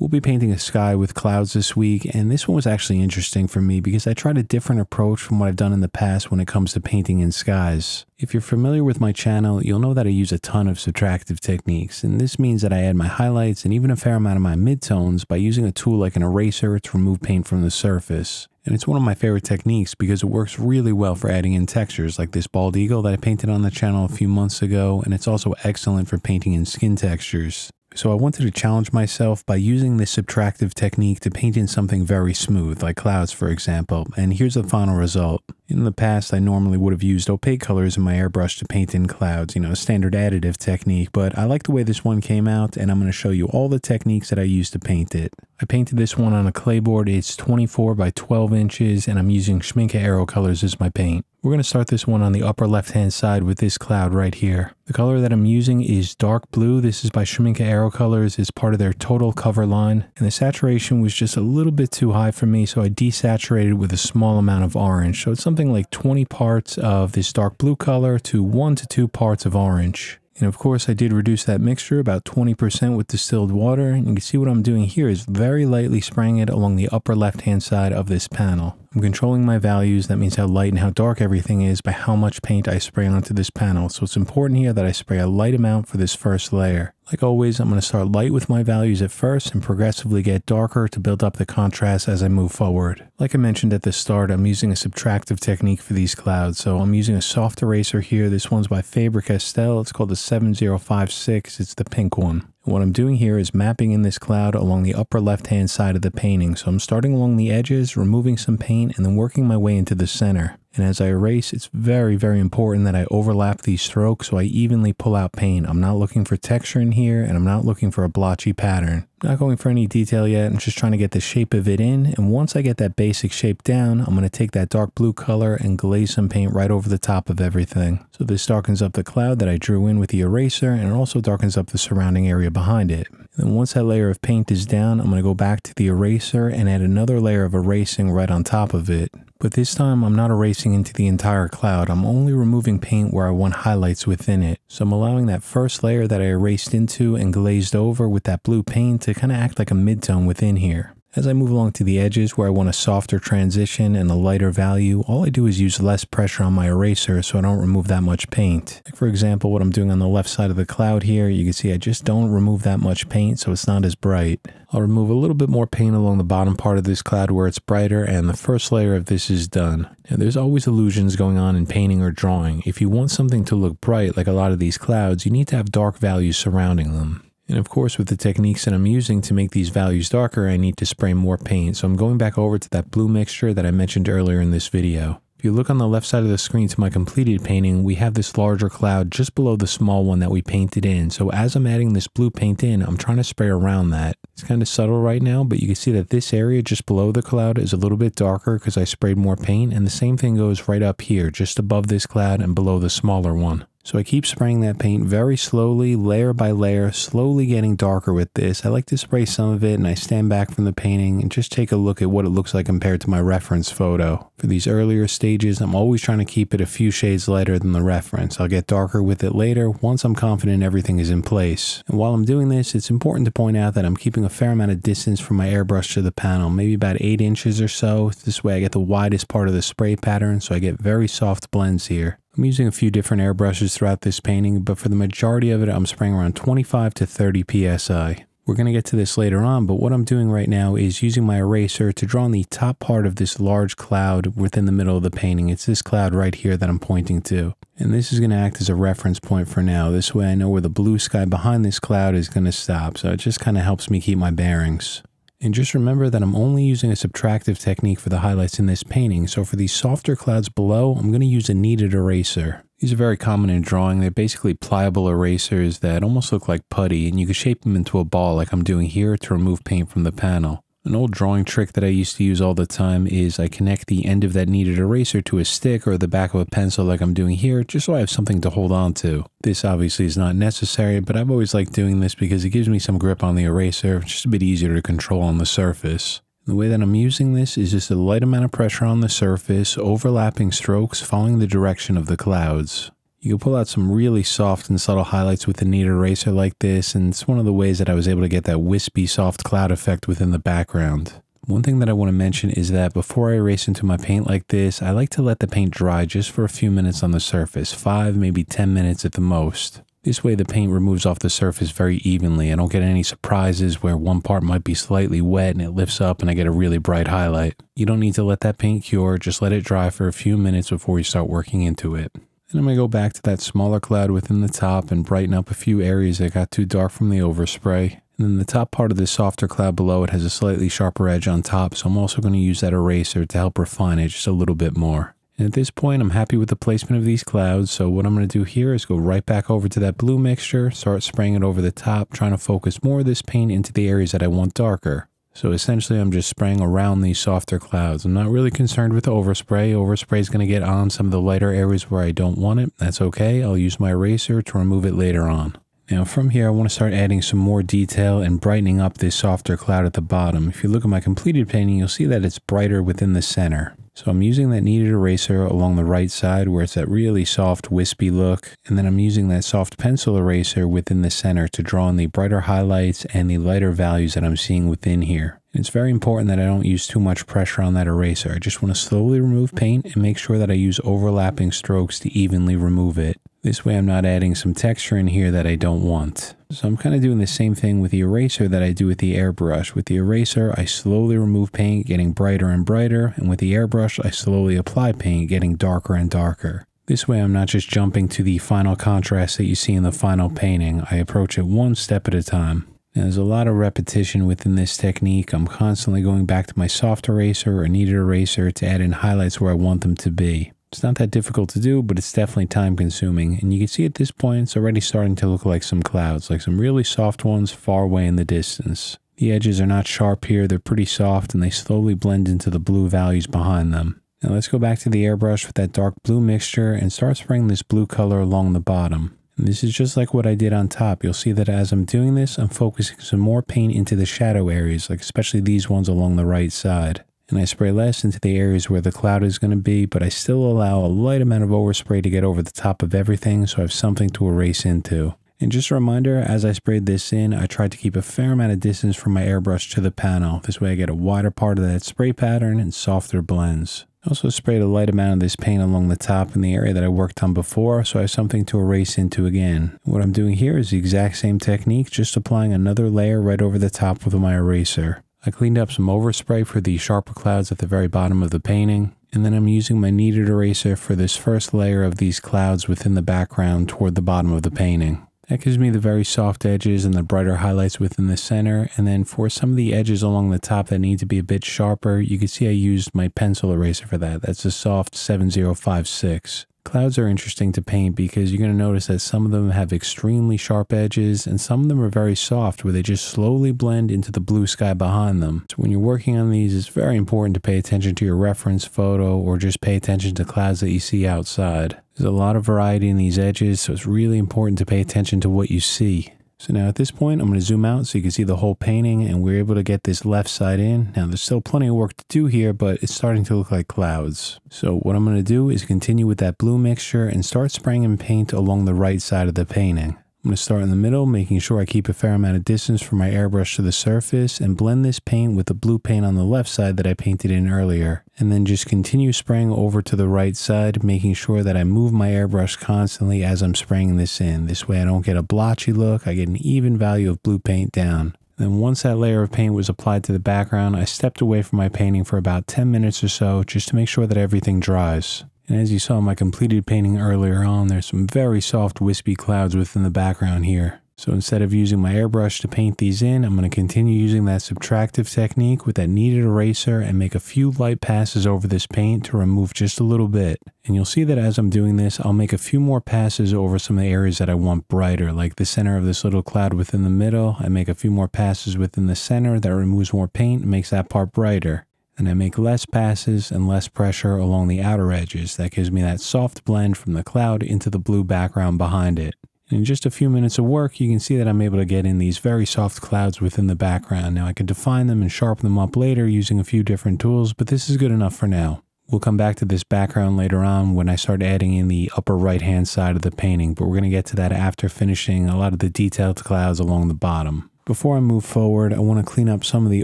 We'll be painting a sky with clouds this week, and this one was actually interesting for me because I tried a different approach from what I've done in the past when it comes to painting in skies. If you're familiar with my channel, you'll know that I use a ton of subtractive techniques, and this means that I add my highlights and even a fair amount of my midtones by using a tool like an eraser to remove paint from the surface. And it's one of my favorite techniques because it works really well for adding in textures like this bald eagle that I painted on the channel a few months ago, and it's also excellent for painting in skin textures. So I wanted to challenge myself by using this subtractive technique to paint in something very smooth, like clouds for example, and here's the final result. In the past, I normally would have used opaque colors in my airbrush to paint in clouds, standard additive technique, but I like the way this one came out, and I'm going to show you all the techniques that I used to paint it. I painted this one on a clay board. It's 24 by 12 inches, and I'm using Schmincke Aero colors as my paint. We're going to start this one on the upper left-hand side with this cloud right here. The color that I'm using is dark blue. This is by Schmincke Aero colors. It's part of their total cover line, and the saturation was just a little bit too high for me, so I desaturated with a small amount of orange. So it's something like 20 parts of this dark blue color to 1 to 2 parts of orange. And of course, I did reduce that mixture about 20% with distilled water. And you can see what I'm doing here is very lightly spraying it along the upper left-hand side of this panel. I'm controlling my values. That means how light and how dark everything is by how much paint I spray onto this panel. So it's important here that I spray a light amount for this first layer. Like always, I'm going to start light with my values at first and progressively get darker to build up the contrast as I move forward. Like I mentioned at the start, I'm using a subtractive technique for these clouds. So I'm using a soft eraser here. This one's by Faber-Castell. It's called the 7056. It's the pink one. And what I'm doing here is mapping in this cloud along the upper left-hand side of the painting. So I'm starting along the edges, removing some paint, and then working my way into the center. And as I erase, it's very, very important that I overlap these strokes so I evenly pull out paint. I'm not looking for texture in here, and I'm not looking for a blotchy pattern. I'm not going for any detail yet. I'm just trying to get the shape of it in. And once I get that basic shape down, I'm going to take that dark blue color and glaze some paint right over the top of everything. So this darkens up the cloud that I drew in with the eraser, and it also darkens up the surrounding area behind it. And then once that layer of paint is down, I'm going to go back to the eraser and add another layer of erasing right on top of it. But this time I'm not erasing into the entire cloud. I'm only removing paint where I want highlights within it. So I'm allowing that first layer that I erased into and glazed over with that blue paint to kind of act like a midtone within here. As I move along to the edges where I want a softer transition and a lighter value, all I do is use less pressure on my eraser so I don't remove that much paint. Like for example, what I'm doing on the left side of the cloud here, you can see I just don't remove that much paint so it's not as bright. I'll remove a little bit more paint along the bottom part of this cloud where it's brighter, and the first layer of this is done. Now, there's always illusions going on in painting or drawing. If you want something to look bright like a lot of these clouds, you need to have dark values surrounding them. And of course, with the techniques that I'm using to make these values darker, I need to spray more paint. So I'm going back over to that blue mixture that I mentioned earlier in this video. If you look on the left side of the screen to my completed painting, we have this larger cloud just below the small one that we painted in. So as I'm adding this blue paint in, I'm trying to spray around that. It's kind of subtle right now, but you can see that this area just below the cloud is a little bit darker because I sprayed more paint. And the same thing goes right up here, just above this cloud and below the smaller one. So I keep spraying that paint very slowly, layer by layer, slowly getting darker with this. I like to spray some of it and I stand back from the painting and just take a look at what it looks like compared to my reference photo. For these earlier stages, I'm always trying to keep it a few shades lighter than the reference. I'll get darker with it later once I'm confident everything is in place. And while I'm doing this, it's important to point out that I'm keeping a fair amount of distance from my airbrush to the panel, maybe about 8 inches or so. This way I get the widest part of the spray pattern, so I get very soft blends here. I'm using a few different airbrushes throughout this painting, but for the majority of it, I'm spraying around 25 to 30 psi. We're going to get to this later on, but what I'm doing right now is using my eraser to draw on the top part of this large cloud within the middle of the painting. It's this cloud right here that I'm pointing to. And this is going to act as a reference point for now. This way I know where the blue sky behind this cloud is going to stop, so it just kind of helps me keep my bearings. And just remember that I'm only using a subtractive technique for the highlights in this painting, so for these softer clouds below, I'm going to use a kneaded eraser. These are very common in drawing. They're basically pliable erasers that almost look like putty, and you can shape them into a ball like I'm doing here to remove paint from the panel. An old drawing trick that I used to use all the time is I connect the end of that kneaded eraser to a stick or the back of a pencil like I'm doing here, just so I have something to hold on to. This obviously is not necessary, but I've always liked doing this because it gives me some grip on the eraser. It's just a bit easier to control on the surface. The way that I'm using this is just a light amount of pressure on the surface, overlapping strokes following the direction of the clouds. You can pull out some really soft and subtle highlights with a kneaded eraser like this, and it's one of the ways that I was able to get that wispy soft cloud effect within the background. One thing that I want to mention is that before I erase into my paint like this, I like to let the paint dry just for a few minutes on the surface, 5, maybe 10 minutes at the most. This way the paint removes off the surface very evenly. I don't get any surprises where one part might be slightly wet and it lifts up and I get a really bright highlight. You don't need to let that paint cure, just let it dry for a few minutes before you start working into it. And I'm going to go back to that smaller cloud within the top and brighten up a few areas that got too dark from the overspray. And then the top part of this softer cloud below it has a slightly sharper edge on top, so I'm also going to use that eraser to help refine it just a little bit more. And at this point, I'm happy with the placement of these clouds, so what I'm going to do here is go right back over to that blue mixture, start spraying it over the top, trying to focus more of this paint into the areas that I want darker. So essentially, I'm just spraying around these softer clouds. I'm not really concerned with overspray. Overspray is going to get on some of the lighter areas where I don't want it. That's okay. I'll use my eraser to remove it later on. Now from here, I want to start adding some more detail and brightening up this softer cloud at the bottom. If you look at my completed painting, you'll see that it's brighter within the center. So I'm using that kneaded eraser along the right side where it's that really soft, wispy look. And then I'm using that soft pencil eraser within the center to draw in the brighter highlights and the lighter values that I'm seeing within here. And it's very important that I don't use too much pressure on that eraser. I just want to slowly remove paint and make sure that I use overlapping strokes to evenly remove it. This way I'm not adding some texture in here that I don't want. So I'm kind of doing the same thing with the eraser that I do with the airbrush. With the eraser, I slowly remove paint, getting brighter and brighter, and with the airbrush, I slowly apply paint, getting darker and darker. This way I'm not just jumping to the final contrast that you see in the final painting. I approach it one step at a time. Now, there's a lot of repetition within this technique. I'm constantly going back to my soft eraser or kneaded eraser to add in highlights where I want them to be. It's not that difficult to do, but it's definitely time consuming. And you can see at this point, it's already starting to look like some clouds, like some really soft ones far away in the distance. The edges are not sharp here, they're pretty soft, and they slowly blend into the blue values behind them. Now let's go back to the airbrush with that dark blue mixture and start spraying this blue color along the bottom. And this is just like what I did on top. You'll see that as I'm doing this, I'm focusing some more paint into the shadow areas, like especially these ones along the right side. And I spray less into the areas where the cloud is going to be, but I still allow a light amount of overspray to get over the top of everything so I have something to erase into. And just a reminder, as I sprayed this in, I tried to keep a fair amount of distance from my airbrush to the panel. This way I get a wider part of that spray pattern and softer blends. I also sprayed a light amount of this paint along the top in the area that I worked on before, so I have something to erase into again. What I'm doing here is the exact same technique, just applying another layer right over the top with my eraser. I cleaned up some overspray for the sharper clouds at the very bottom of the painting, and then I'm using my kneaded eraser for this first layer of these clouds within the background toward the bottom of the painting. That gives me the very soft edges and the brighter highlights within the center, and then for some of the edges along the top that need to be a bit sharper, you can see I used my pencil eraser for that. That's a soft 7056. Clouds are interesting to paint because you're going to notice that some of them have extremely sharp edges and some of them are very soft where they just slowly blend into the blue sky behind them. So when you're working on these, it's very important to pay attention to your reference photo or just pay attention to clouds that you see outside. There's a lot of variety in these edges, so it's really important to pay attention to what you see. So now at this point, I'm going to zoom out so you can see the whole painting, and we're able to get this left side in. Now there's still plenty of work to do here, but it's starting to look like clouds. So what I'm going to do is continue with that blue mixture and start spraying in paint along the right side of the painting. I'm going to start in the middle, making sure I keep a fair amount of distance from my airbrush to the surface and blend this paint with the blue paint on the left side that I painted in earlier. And then just continue spraying over to the right side, making sure that I move my airbrush constantly as I'm spraying this in. This way I don't get a blotchy look, I get an even value of blue paint down. Then once that layer of paint was applied to the background, I stepped away from my painting for about 10 minutes or so just to make sure that everything dries. And as you saw in my completed painting earlier on, there's some very soft wispy clouds within the background here. So instead of using my airbrush to paint these in, I'm going to continue using that subtractive technique with that kneaded eraser and make a few light passes over this paint to remove just a little bit. And you'll see that as I'm doing this, I'll make a few more passes over some of the areas that I want brighter, like the center of this little cloud within the middle. I make a few more passes within the center that removes more paint and makes that part brighter. And I make less passes and less pressure along the outer edges. That gives me that soft blend from the cloud into the blue background behind it. And in just a few minutes of work, you can see that I'm able to get in these very soft clouds within the background. Now I can define them and sharpen them up later using a few different tools, but this is good enough for now. We'll come back to this background later on when I start adding in the upper right hand side of the painting, but we're going to get to that after finishing a lot of the detailed clouds along the bottom. Before I move forward, I want to clean up some of the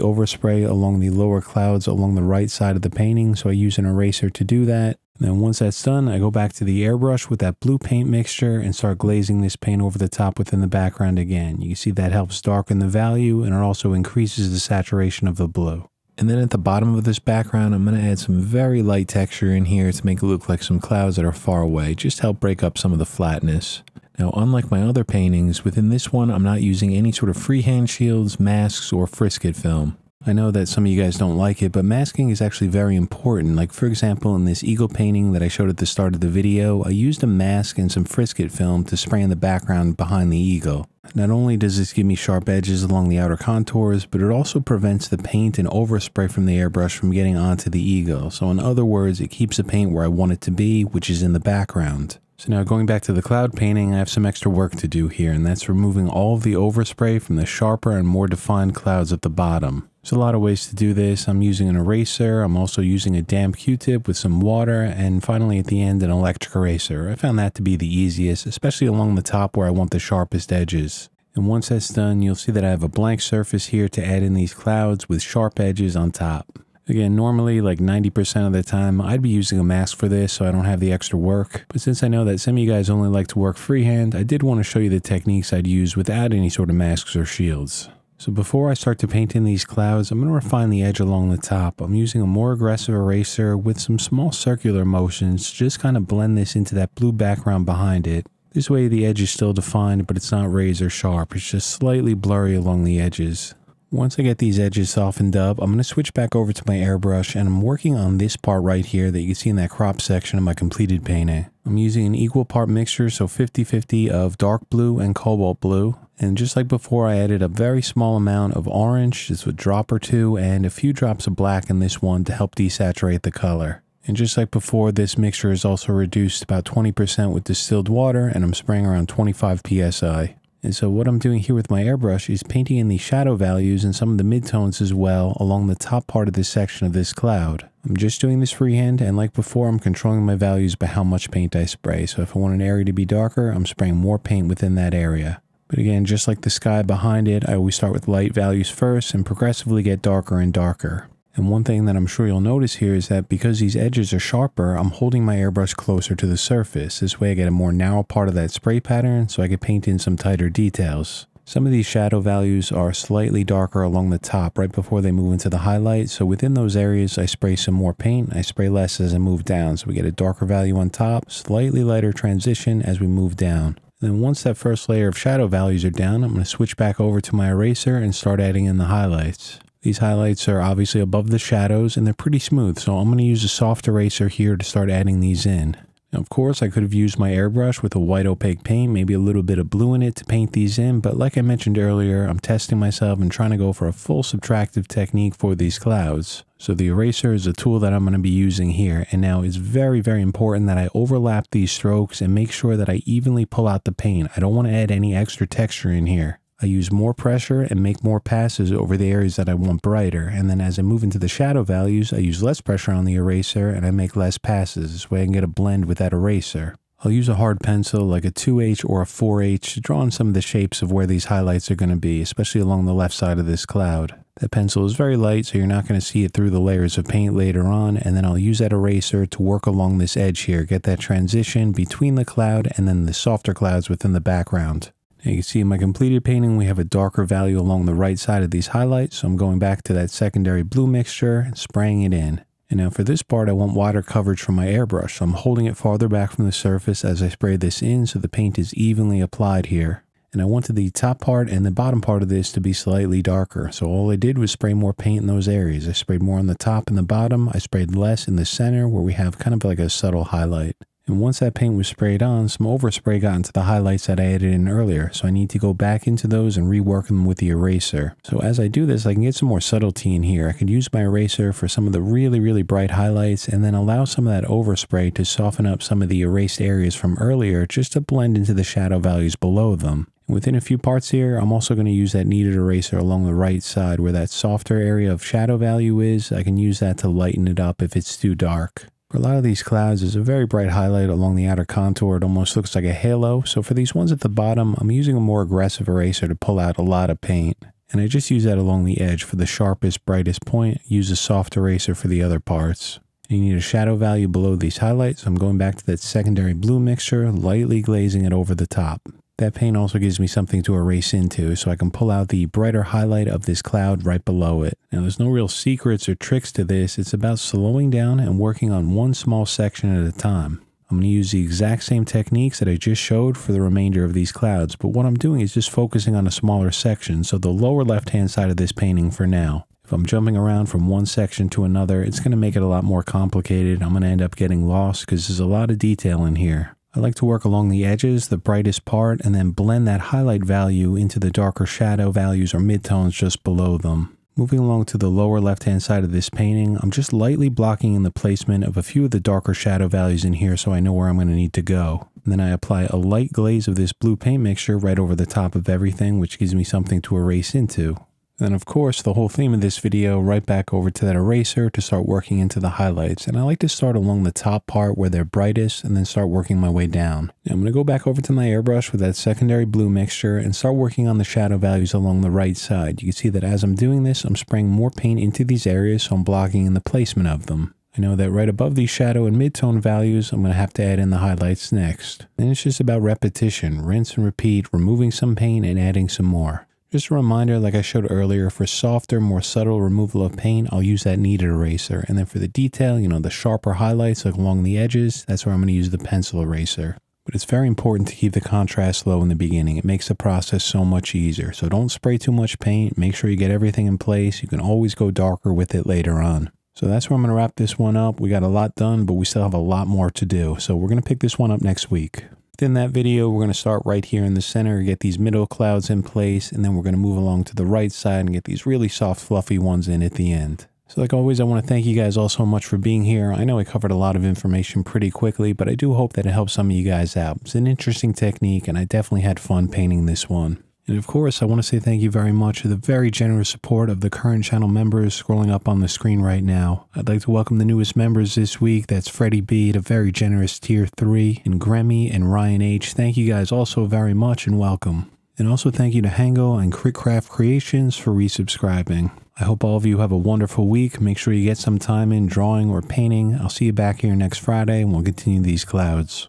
overspray along the lower clouds along the right side of the painting, so I use an eraser to do that. And then once that's done, I go back to the airbrush with that blue paint mixture and start glazing this paint over the top within the background again. You can see that helps darken the value, and it also increases the saturation of the blue. And then at the bottom of this background, I'm going to add some very light texture in here to make it look like some clouds that are far away, just to help break up some of the flatness. Now, unlike my other paintings, within this one, I'm not using any sort of freehand shields, masks, or frisket film. I know that some of you guys don't like it, but masking is actually very important. Like, for example, in this eagle painting that I showed at the start of the video, I used a mask and some frisket film to spray in the background behind the eagle. Not only does this give me sharp edges along the outer contours, but it also prevents the paint and overspray from the airbrush from getting onto the eagle. So in other words, it keeps the paint where I want it to be, which is in the background. So now going back to the cloud painting, I have some extra work to do here, and that's removing all of the overspray from the sharper and more defined clouds at the bottom. There's a lot of ways to do this. I'm using an eraser, I'm also using a damp Q-tip with some water, and finally at the end an electric eraser. I found that to be the easiest, especially along the top where I want the sharpest edges. And once that's done, you'll see that I have a blank surface here to add in these clouds with sharp edges on top. Again, normally like 90% of the time, I'd be using a mask for this so I don't have the extra work. But since I know that some of you guys only like to work freehand, I did want to show you the techniques I'd use without any sort of masks or shields. So before I start to paint in these clouds, I'm going to refine the edge along the top. I'm using a more aggressive eraser with some small circular motions, just kind of blend this into that blue background behind it. This way the edge is still defined, but it's not razor sharp. It's just slightly blurry along the edges. Once I get these edges softened up, I'm going to switch back over to my airbrush, and I'm working on this part right here that you can see in that crop section of my completed painting. I'm using an equal part mixture, so 50-50 of dark blue and cobalt blue. And just like before, I added a very small amount of orange, just a drop or two, and a few drops of black in this one to help desaturate the color. And just like before, this mixture is also reduced about 20% with distilled water, and I'm spraying around 25 psi. And so what I'm doing here with my airbrush is painting in the shadow values and some of the midtones as well along the top part of this section of this cloud. I'm just doing this freehand, and like before, I'm controlling my values by how much paint I spray. So if I want an area to be darker, I'm spraying more paint within that area. But again, just like the sky behind it, I always start with light values first and progressively get darker and darker. And one thing that I'm sure you'll notice here is that because these edges are sharper, I'm holding my airbrush closer to the surface. This way I get a more narrow part of that spray pattern so I can paint in some tighter details. Some of these shadow values are slightly darker along the top right before they move into the highlight. So within those areas, I spray some more paint. I spray less as I move down. So we get a darker value on top, slightly lighter transition as we move down. And then once that first layer of shadow values are down, I'm going to switch back over to my eraser and start adding in the highlights. These highlights are obviously above the shadows and they're pretty smooth, so I'm going to use a soft eraser here to start adding these in. Now, of course, I could have used my airbrush with a white opaque paint, maybe a little bit of blue in it to paint these in, but like I mentioned earlier, I'm testing myself and trying to go for a full subtractive technique for these clouds. So the eraser is a tool that I'm going to be using here, and now it's very, very important that I overlap these strokes and make sure that I evenly pull out the paint. I don't want to add any extra texture in here. I use more pressure and make more passes over the areas that I want brighter, and then as I move into the shadow values, I use less pressure on the eraser and I make less passes. This way I can get a blend with that eraser. I'll use a hard pencil like a 2H or a 4H to draw in some of the shapes of where these highlights are going to be, especially along the left side of this cloud. That pencil is very light, so you're not going to see it through the layers of paint later on, and then I'll use that eraser to work along this edge here, get that transition between the cloud and then the softer clouds within the background. You can see in my completed painting, we have a darker value along the right side of these highlights. So I'm going back to that secondary blue mixture and spraying it in. And now for this part, I want wider coverage from my airbrush. So I'm holding it farther back from the surface as I spray this in so the paint is evenly applied here. And I wanted the top part and the bottom part of this to be slightly darker. So all I did was spray more paint in those areas. I sprayed more on the top and the bottom. I sprayed less in the center where we have kind of like a subtle highlight. And once that paint was sprayed on, some overspray got into the highlights that I added in earlier, so I need to go back into those and rework them with the eraser. So as I do this, I can get some more subtlety in here. I could use my eraser for some of the really, really bright highlights and then allow some of that overspray to soften up some of the erased areas from earlier just to blend into the shadow values below them. And within a few parts here, I'm also going to use that kneaded eraser along the right side where that softer area of shadow value is. I can use that to lighten it up if it's too dark. For a lot of these clouds, there's a very bright highlight along the outer contour. It almost looks like a halo. So for these ones at the bottom, I'm using a more aggressive eraser to pull out a lot of paint. And I just use that along the edge for the sharpest, brightest point. Use a soft eraser for the other parts. You need a shadow value below these highlights. So I'm going back to that secondary blue mixture, lightly glazing it over the top. That paint also gives me something to erase into, so I can pull out the brighter highlight of this cloud right below it. Now there's no real secrets or tricks to this. It's about slowing down and working on one small section at a time. I'm going to use the exact same techniques that I just showed for the remainder of these clouds, but what I'm doing is just focusing on a smaller section, so the lower left-hand side of this painting for now. If I'm jumping around from one section to another, it's going to make it a lot more complicated. I'm going to end up getting lost because there's a lot of detail in here. I like to work along the edges, the brightest part, and then blend that highlight value into the darker shadow values or midtones just below them. Moving along to the lower left-hand side of this painting, I'm just lightly blocking in the placement of a few of the darker shadow values in here so I know where I'm going to need to go. And then I apply a light glaze of this blue paint mixture right over the top of everything, which gives me something to erase into. Then of course, the whole theme of this video, right back over to that eraser to start working into the highlights. And I like to start along the top part where they're brightest and then start working my way down. Now I'm going to go back over to my airbrush with that secondary blue mixture and start working on the shadow values along the right side. You can see that as I'm doing this, I'm spraying more paint into these areas, so I'm blocking in the placement of them. I know that right above these shadow and midtone values, I'm going to have to add in the highlights next. And it's just about repetition, rinse and repeat, removing some paint and adding some more. Just a reminder, like I showed earlier, for softer, more subtle removal of paint, I'll use that kneaded eraser. And then for the detail, the sharper highlights like along the edges, that's where I'm going to use the pencil eraser. But it's very important to keep the contrast low in the beginning. It makes the process so much easier. So don't spray too much paint. Make sure you get everything in place. You can always go darker with it later on. So that's where I'm going to wrap this one up. We got a lot done, but we still have a lot more to do. So we're going to pick this one up next week. Within that video, we're going to start right here in the center, get these middle clouds in place, and then we're going to move along to the right side and get these really soft, fluffy ones in at the end. So like always, I want to thank you guys all so much for being here. I know I covered a lot of information pretty quickly, but I do hope that it helps some of you guys out. It's an interesting technique, and I definitely had fun painting this one. And of course, I want to say thank you very much for the very generous support of the current channel members scrolling up on the screen right now. I'd like to welcome the newest members this week. That's Freddie B at a very generous tier 3, and Gremmy and Ryan H. Thank you guys also very much and welcome. And also thank you to Hango and Crickcraft Creations for resubscribing. I hope all of you have a wonderful week. Make sure you get some time in drawing or painting. I'll see you back here next Friday and we'll continue these clouds.